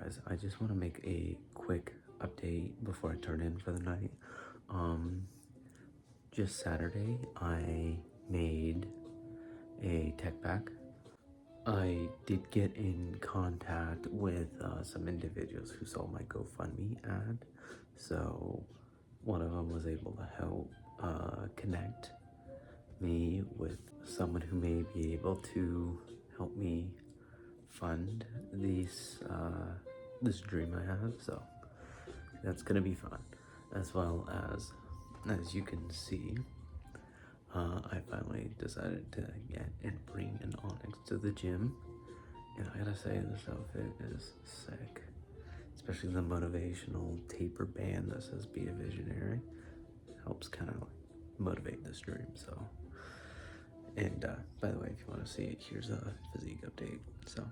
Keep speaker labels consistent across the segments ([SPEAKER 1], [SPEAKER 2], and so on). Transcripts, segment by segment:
[SPEAKER 1] guys, I just want to make a quick update before I turn in for the night. Just Saturday, I made a tech pack. I did get in contact with some individuals who saw my GoFundMe ad, so one of them was able to help connect me with someone who may be able to help me fund this dream I have. So that's gonna be fun, as well as you can see, I finally decided to get and bring an Onyx to the gym, and I gotta say this outfit is sick, especially the motivational taper band that says "Be a Visionary." Helps kind of motivate this dream. So, and by the way, if you want to see it, here's a physique update. So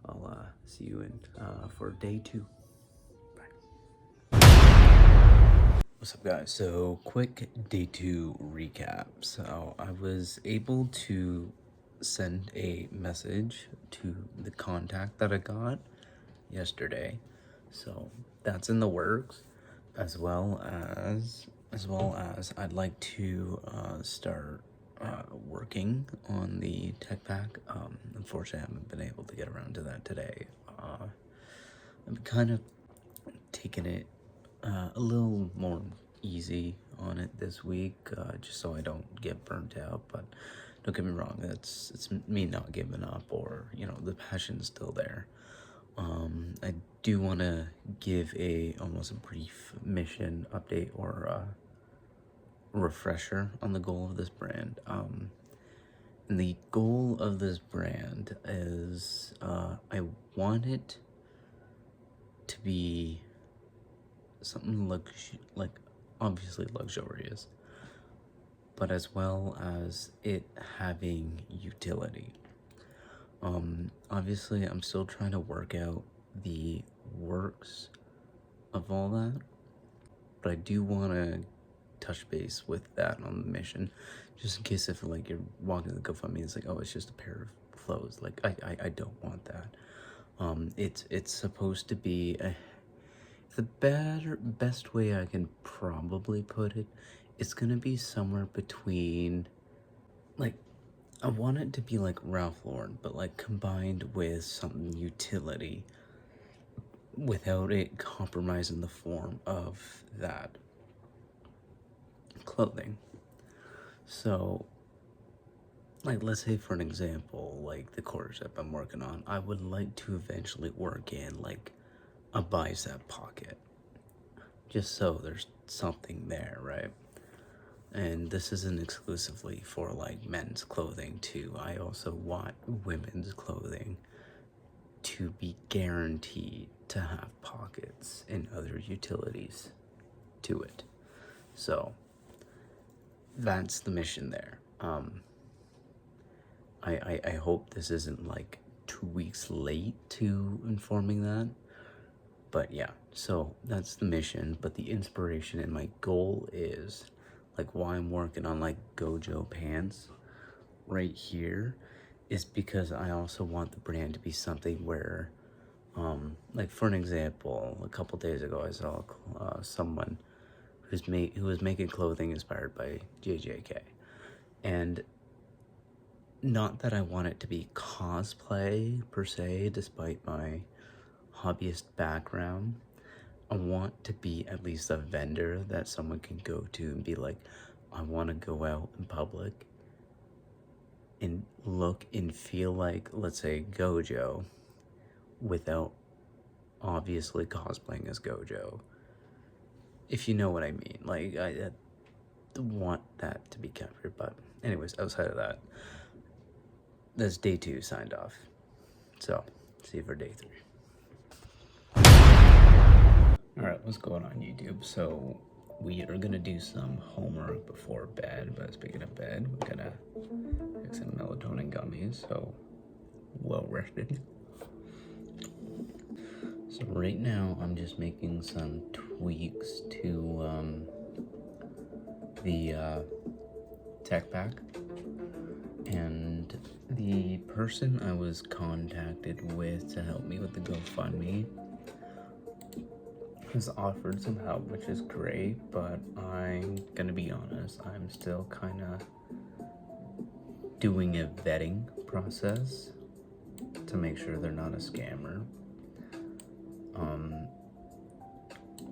[SPEAKER 1] I'll see you in for day 2. What's up, guys? So quick day 2 recap. So I was able to send a message to the contact that I got yesterday, so that's in the works, as well as I'd like to start working on the tech pack. Unfortunately, I haven't been able to get around to that today. I'm kind of taking it a little more easy on it this week, just so I don't get burnt out. But don't get me wrong, it's me not giving up, or the passion's still there. I do want to give almost a brief mission update, or a refresher on the goal of this brand. And the goal of this brand is I want it to be something like obviously luxurious, but as well as it having utility. Obviously I'm still trying to work out the works of all that, but I do want to touch base with that on the mission, just in case if like you're walking the GoFundMe, it's like, oh, it's just a pair of clothes. Like I don't want that. It's supposed to be the best way I can probably put it, it's gonna be somewhere between, like, I want it to be like Ralph Lauren, but like combined with some utility without it compromising the form of that clothing. So, like, let's say for an example, like the quarter I'm working on, I would like to eventually work in like a bicep pocket, just so there's something there, right? And this isn't exclusively for like men's clothing too. I also want women's clothing to be guaranteed to have pockets and other utilities to it. So that's the mission there. I hope this isn't like 2 weeks late to informing that. But yeah, so that's the mission. But the inspiration and my goal is, like, why I'm working on like Gojo pants right here, is because I also want the brand to be something where, like, for an example, a couple days ago I saw someone who was making clothing inspired by JJK, and not that I want it to be cosplay per se, despite my hobbyist background. I want to be at least a vendor that someone can go to and be like, I want to go out in public and look and feel like, let's say, Gojo, without obviously cosplaying as Gojo, if you know what I mean. Like, I want that to be captured. But anyways, outside of that, that's day 2 signed off. So see you for day 3. Alright, what's going on, YouTube? So we are gonna do some homework before bed. But speaking of bed, we're gonna take some melatonin gummies, so well rested. So right now I'm just making some tweaks to the tech pack, and the person I was contacted with to help me with the GoFundMe has offered some help, which is great, but I'm gonna be honest, I'm still kind of doing a vetting process to make sure they're not a scammer.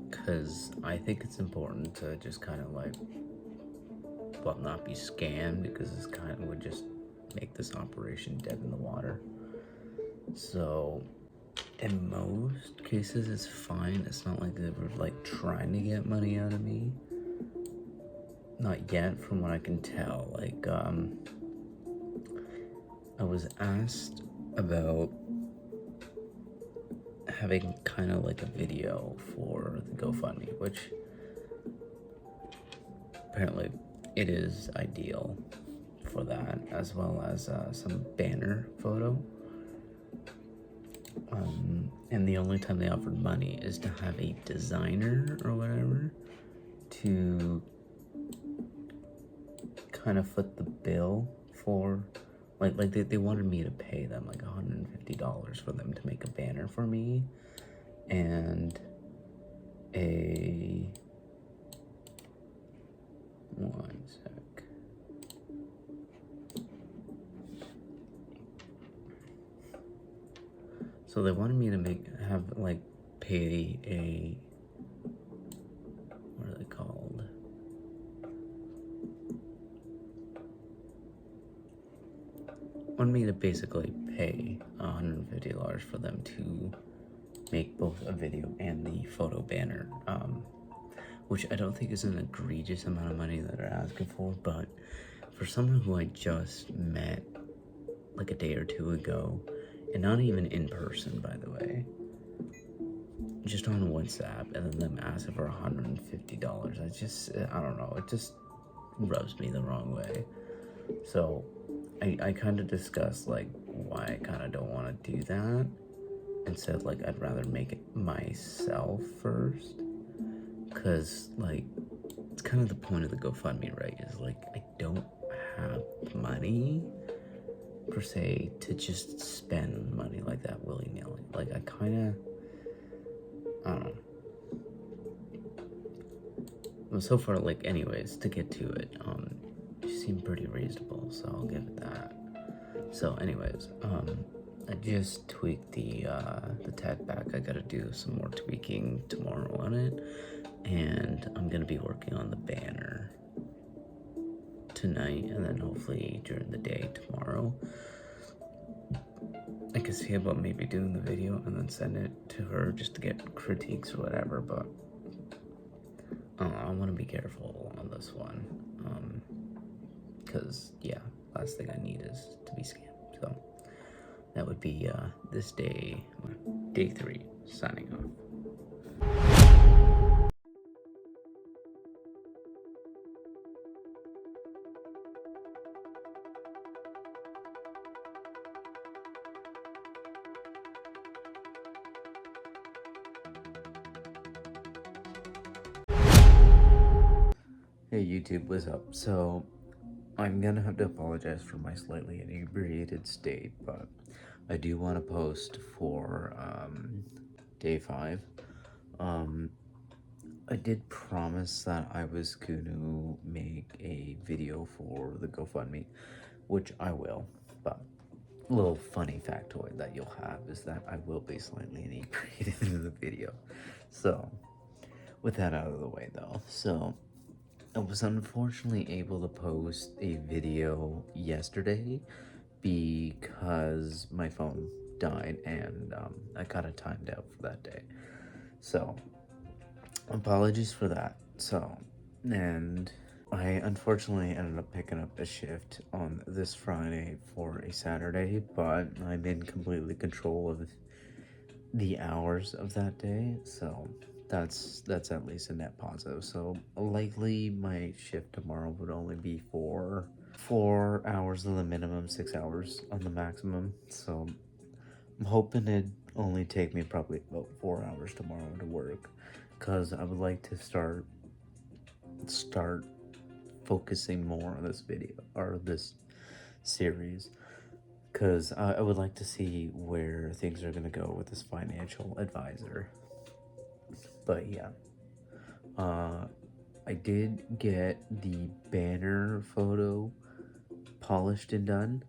[SPEAKER 1] Because I think it's important to just kind of like, well, not be scammed, because this kind of would just make this operation dead in the water. So in most cases it's fine. It's not like they were like trying to get money out of me. Not yet, from what I can tell. Like I was asked about having kind of like a video for the GoFundMe, which apparently it is ideal for that, as well as some banner photo. And the only time they offered money is to have a designer or whatever to kind of foot the bill for, like they wanted me to pay them like $150 for them to make a banner for me and a, one sec. So they wanted me to pay a, what are they called? Wanted me to basically pay $150 for them to make both a video and the photo banner, which I don't think is an egregious amount of money that they're asking for, but for someone who I just met like a day or two ago, and not even in person, by the way, just on WhatsApp, and then them asking for $150, I don't know, it just rubs me the wrong way. So I kind of discussed like why I kind of don't want to do that, and said like I'd rather make it myself first, because like it's kind of the point of the GoFundMe, right? Is like I don't have money per se to just spend money like that willy-nilly. Like I don't know. Well, so far, like, anyways, to get to it, she seemed pretty reasonable, so I'll give it that. So anyways, I just tweaked the tech back. I gotta do some more tweaking tomorrow on it, and I'm gonna be working on the banner tonight, and then hopefully during the day tomorrow I can see about maybe doing the video and then send it to her just to get critiques or whatever, but I want to be careful on this one, because yeah, last thing I need is to be scammed. So that would be this day 3, signing off. Hey YouTube, what's up? So I'm gonna have to apologize for my slightly inebriated state, but I do want to post for day 5. I did promise that I was going to make a video for the GoFundMe, which I will, but a little funny factoid that you'll have is that I will be slightly inebriated in the video. So with that out of the way though, so I was unfortunately able to post a video yesterday because my phone died, and I got it timed out for that day. So apologies for that. So, and I unfortunately ended up picking up a shift on this Friday for a Saturday, but I'm in completely control of the hours of that day, so that's at least a net positive. So likely my shift tomorrow would only be for 4 hours on the minimum, 6 hours on the maximum. So I'm hoping it'd only take me probably about 4 hours tomorrow to work, because I would like to start focusing more on this video or this series, because I would like to see where things are going to go with this financial advisor. But yeah, uh, I did get the banner photo polished and done.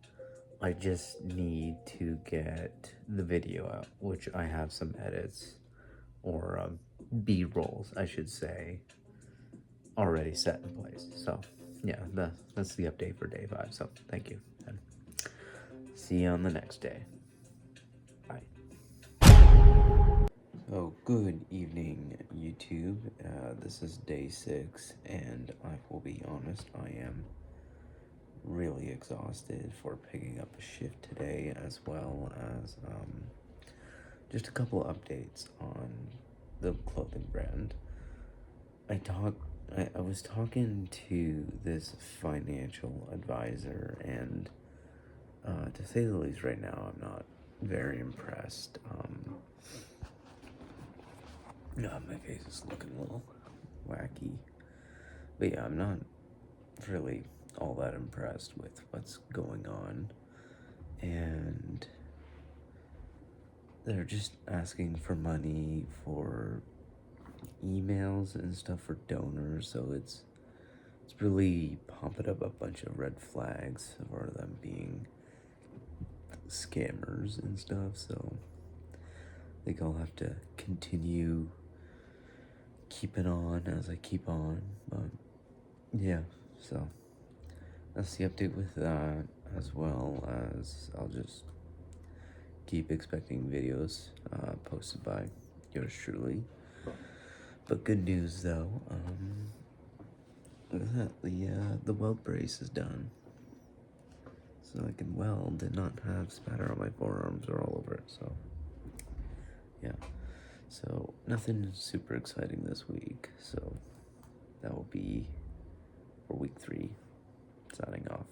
[SPEAKER 1] I just need to get the video out, which I have some edits or B-rolls, I should say, already set in place. So yeah, that's the update for day 5. So thank you, and see you on the next day. Bye. Oh, good evening, YouTube. This is day 6, and I will be honest, I am really exhausted for picking up a shift today, as well as just a couple updates on the clothing brand. I was talking to this financial advisor, and to say the least, right now I'm not very impressed. My face is looking a little wacky, but yeah, I'm not really all that impressed with what's going on, and they're just asking for money for emails and stuff for donors, so it's really pumping up a bunch of red flags for them being scammers and stuff. So I think I'll have to continue keeping on as I keep on. But yeah, so that's the update with that, as well as I'll just keep expecting videos posted by yours truly. But good news though, look at that, the weld brace is done. So I can weld and not have spatter on my forearms or all over it, so yeah. So nothing super exciting this week, so that will be for week 3. Signing off.